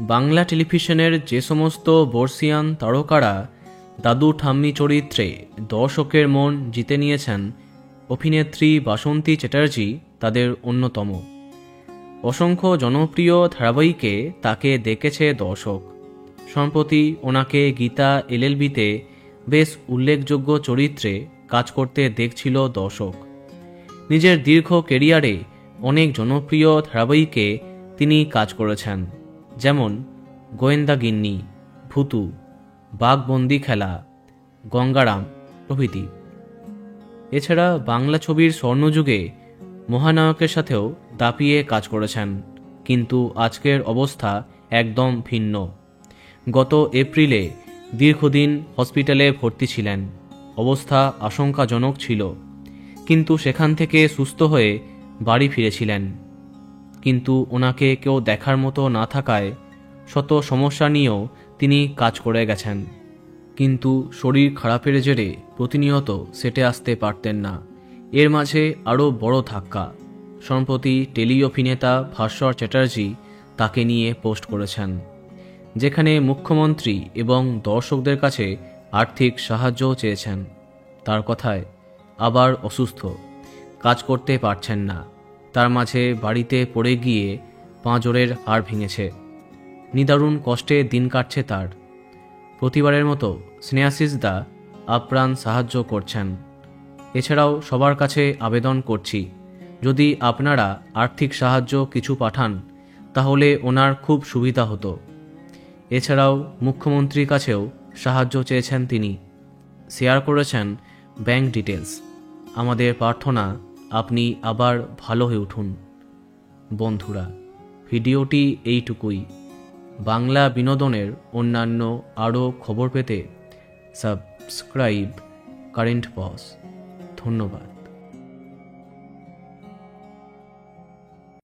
বাংলা টেলিভিশনের যে সমস্ত বর্ষিয়ান তারকারা দাদু ঠাম্মি চরিত্রে দর্শকের মন জিতে নিয়েছেন, অভিনেত্রী বাসন্তী চ্যাটার্জি তাদের অন্যতম। অসংখ্য জনপ্রিয় ধারাবাহিকে তাকে দেখেছে দর্শক। সম্প্রতি ওনাকে গীতা এলএলবিতে বেশ উল্লেখযোগ্য চরিত্রে কাজ করতে দেখছিল দর্শক। নিজের দীর্ঘ কেরিয়ারে অনেক জনপ্রিয় ধারাবাহিকে তিনি কাজ করেছেন, যেমন গোয়েন্দা গিন্নি, ভূতু, বাঘবন্দি খেলা, গঙ্গারাম প্রভৃতি। এছাড়া বাংলা ছবির স্বর্ণযুগে মহানায়কের সাথেও দাপিয়ে কাজ করেছেন, কিন্তু আজকের অবস্থা একদম ভিন্ন। গত এপ্রিলে দীর্ঘদিন হসপিটালে ভর্তি ছিলেন। অবস্থা আশঙ্কাজনক ছিল, কিন্তু সেখান থেকে সুস্থ হয়ে বাড়ি ফিরেছিলেন। কিন্তু ওনাকে কেউ দেখার মতো না থাকায় শত সমস্যা নিয়েও তিনি কাজ করে গেছেন। কিন্তু শরীর খারাপের জেরে প্রতিনিয়ত সেটে আসতে পারতেন না। এর মাঝে আরও বড় ধাক্কা। সম্প্রতি টেলি অভিনেতা ভাস্বর চ্যাটার্জি তাকে নিয়ে পোস্ট করেছেন, যেখানে মুখ্যমন্ত্রী এবং দর্শকদের কাছে আর্থিক সাহায্যও চেয়েছেন। তার কথায় আবার অসুস্থ, কাজ করতে পারছেন না। তার মাঝে বাড়িতে পড়ে গিয়ে পাঁজরের হাড় ভেঙেছে। নিদারুণ কষ্টে দিন কাটছে তার। প্রতিবারের মতো স্নেহাশিস দা আপ্রাণ সাহায্য করছেন। এছাড়াও সবার কাছে আবেদন করছি, যদি আপনারা আর্থিক সাহায্য কিছু পাঠান তাহলে ওনার খুব সুবিধা হতো। এছাড়াও মুখ্যমন্ত্রীর কাছেও সাহায্য চেয়েছেন তিনি। শেয়ার করেছেন ব্যাংক ডিটেলস। আমাদের প্রার্থনা আপনি আবার ভালো হয়ে উঠুন। বন্ধুরা, ভিডিওটি এইটুকুই। বাংলা বিনোদনের অন্যান্য আরও খবর পেতে সাবস্ক্রাইব কারেন্ট পজ। ধন্যবাদ।